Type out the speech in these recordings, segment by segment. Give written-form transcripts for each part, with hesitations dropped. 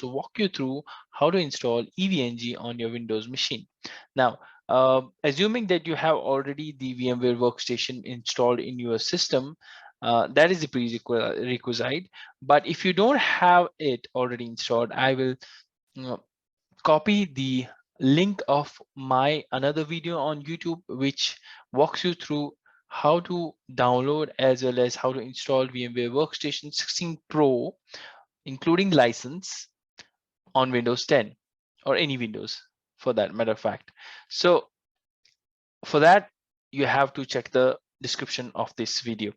also walk you through how to install EVNG on your Windows machine. Now, assuming that you have already the VMware workstation installed in your system, that is the prerequisite. But if you don't have it already installed, I will copy the link of my another video on YouTube, which walks you through how to download as well as how to install VMware Workstation 16 Pro, including license, on Windows 10 or any Windows for that matter of fact. So for that, you have to check the description of this video.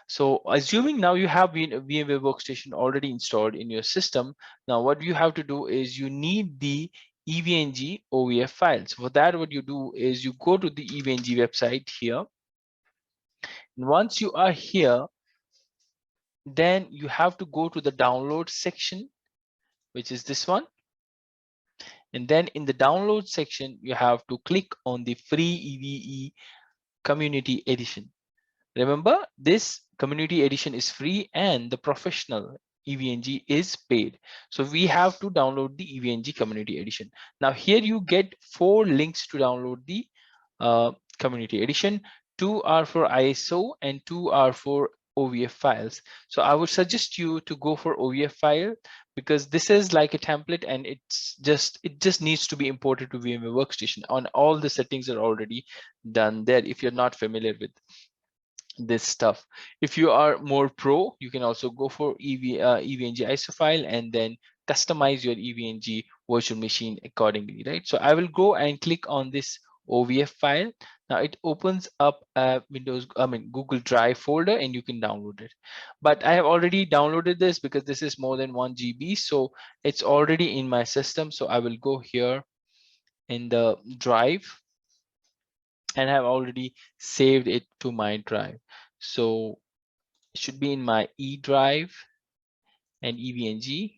So assuming now you have VMware Workstation already installed in your system, now what you have to do is you need the EVNG OVF files. For that, what you do is you go to the EVNG website here. And once you are here, then you have to go to the download section, which is this one. And then in the download section, you have to click on the free EVE community edition. Remember, this community edition is free and the professional EVNG is paid. So we have to download the EVNG community edition. Now here you get 4 links to download the community edition. 2 are for ISO and 2 are for OVF files. So I would suggest you to go for OVF file, because this is like a template and it just needs to be imported to VMware Workstation. On all the settings are already done there if you're not familiar with this stuff. If you are more pro, you can also go for EVNG ISO file and then customize your EVNG virtual machine accordingly, right? So I will go and click on this OVF file. Now it opens up a Google Drive folder and you can download it. But I have already downloaded this because this is more than 1 GB. So it's already in my system. So I will go here in the drive and have already saved it to my drive. So it should be in my E drive and EVNG.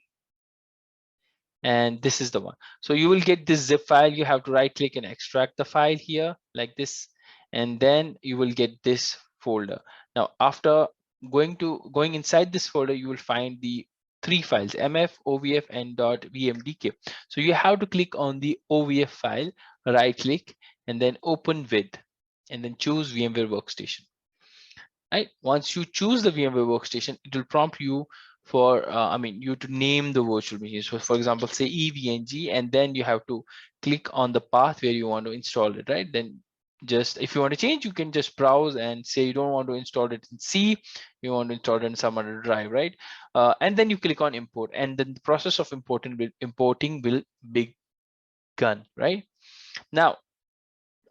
And this is the one. So you will get this zip file. You have to right click and extract the file here like this. And then you will get this folder. Now, after going inside this folder, you will find the 3 files, mf, ovf, and .vmdk. So you have to click on the ovf file, right click, and then open with, and then choose VMware Workstation. Right. Once you choose the VMware Workstation, it will prompt you for you to name the virtual machine. So for example, say EVNG, and then you have to click on the path where you want to install it, right? Then just if you want to change, you can just browse and say you don't want to install it in C, you want to install it in some other drive, right? And then you click on import, and then the process of importing will begin, right? Now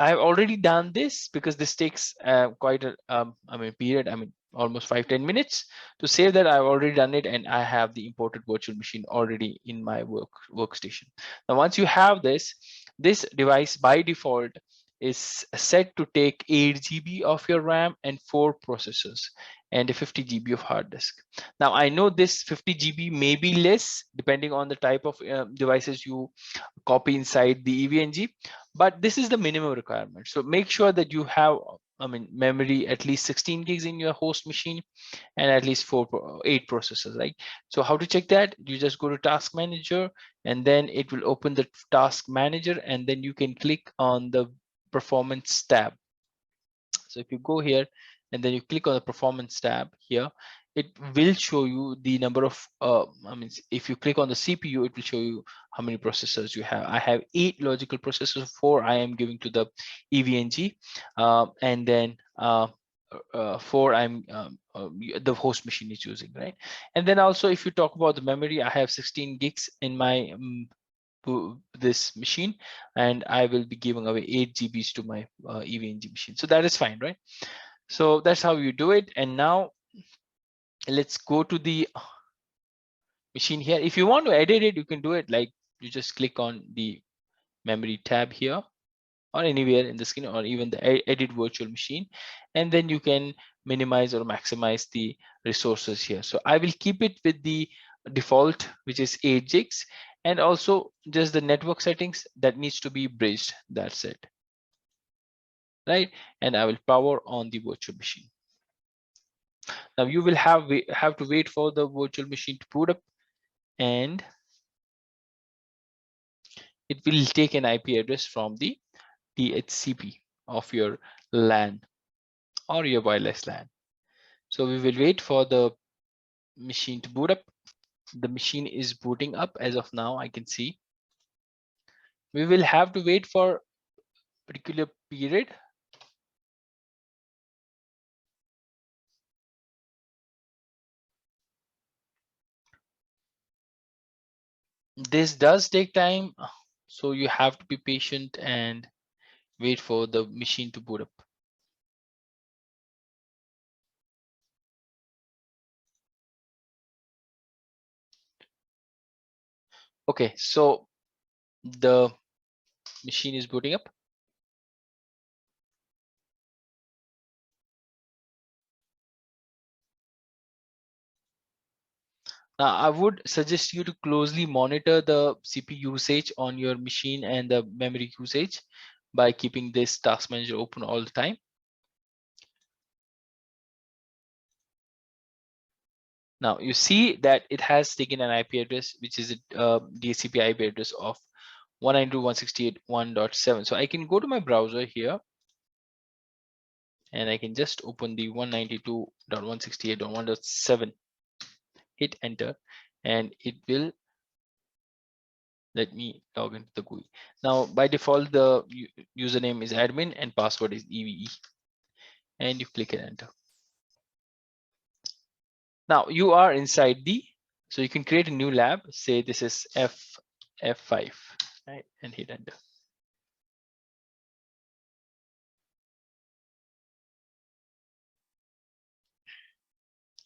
I have already done this because this takes quite a period, almost 5-10 minutes. To save that, I've already done it and I have the imported virtual machine already in my workstation. Now, once you have this device by default is set to take 8 GB of your RAM and 4 processors and a 50 GB of hard disk. Now, I know this 50 GB may be less depending on the type of devices you copy inside the EVNG, but this is the minimum requirement. So make sure that you have memory at least 16 gigs in your host machine and at least 8 processors, right? So how to check that? You just go to Task Manager and then it will open the Task Manager, and then you can click on the Performance tab. So if you go here and then you click on the Performance tab here, it will show you the number of if you click on the CPU, it will show you how many processors you have. I have 8 logical processors, 4 I am giving to the EVNG, and then 4 I'm the host machine is using, right? And then also if you talk about the memory, I have 16 gigs in my this machine, and I will be giving away 8 GBs to my EVNG machine. So that is fine, right? So that's how you do it. And now let's go to the machine here. If you want to edit it, you can do it like you just click on the memory tab here or anywhere in the screen, or even the edit virtual machine, and then you can minimize or maximize the resources here. So I will keep it with the default, which is 8 gigs, and also just the network settings that needs to be bridged. That's it, right? And I will power on the virtual machine. Now you will have to wait for the virtual machine to boot up, and it will take an IP address from the DHCP of your LAN or your wireless LAN. So we will wait for the machine to boot up. The machine is booting up as of now, I can see. We will have to wait for a particular period. This does take time, so you have to be patient and wait for the machine to boot up. Okay, so the machine is booting up. Now, I would suggest you to closely monitor the CPU usage on your machine and the memory usage by keeping this task manager open all the time. Now you see that it has taken an IP address, which is a DHCP IP address of 192.168.1.7. So I can go to my browser here and I can just open the 192.168.1.7, hit enter, and it will let me log into the GUI. Now, by default, the username is admin and password is EVE, and you click and enter. Now you are inside so you can create a new lab, say this is F5, right, and hit enter.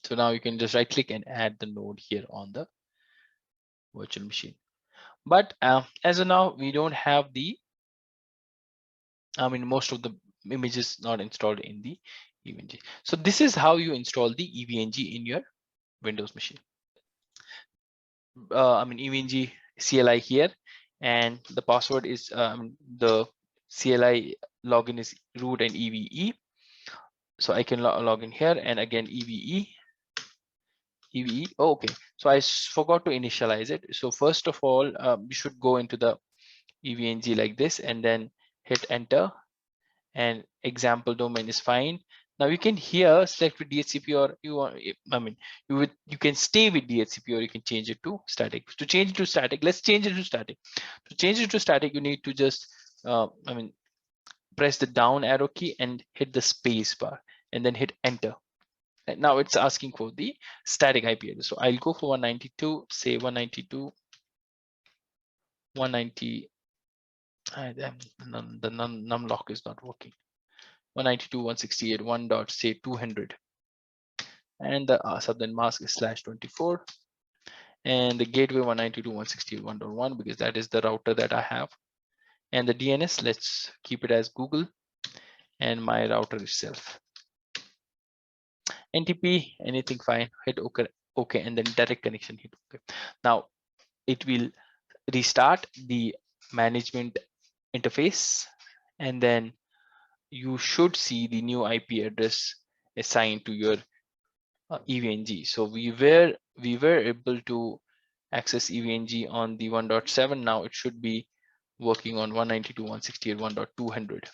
So now you can just right click and add the node here on the virtual machine. But as of now, we don't have most of the images not installed in the EVNG. So this is how you install the EVNG in your Windows machine. EVNG CLI here, and the password is the CLI login is root and EVE. So I can log in here, and again EVE. Oh, okay, so I forgot to initialize it. So first of all, you should go into the EVNG like this and then hit enter, and example domain is fine. Now you can here select with DHCP, or you can stay with DHCP, or you can change it to static. To change it to static, let's change it to static. To change it to static, you need to just press the down arrow key and hit the space bar and then hit enter. And now it's asking for the static IP address. So I'll go for 192, say 192, 190. The numlock is not working. 192.168.1.200, and the subnet mask is /24, and the gateway 192.168.1.1, because that is the router that I have, and the DNS, let's keep it as Google, and my router itself. NTP, anything fine, hit okay, and then direct connection, hit okay. Now it will restart the management interface, and then you should see the new IP address assigned to your EVNG. So we were able to access EVNG on the 1.7. Now it should be working on 192.168.1.200.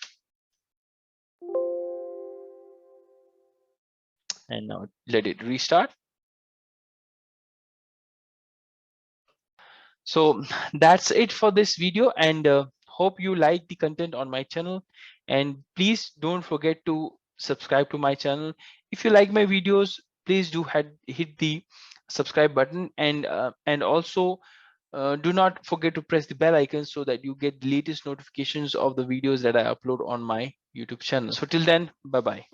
And now let it restart. So that's it for this video, and hope you like the content on my channel, and please don't forget to subscribe to my channel. If you like my videos, please do hit the subscribe button, and also do not forget to press the bell icon so that you get the latest notifications of the videos that I upload on my YouTube channel. So till then, bye bye.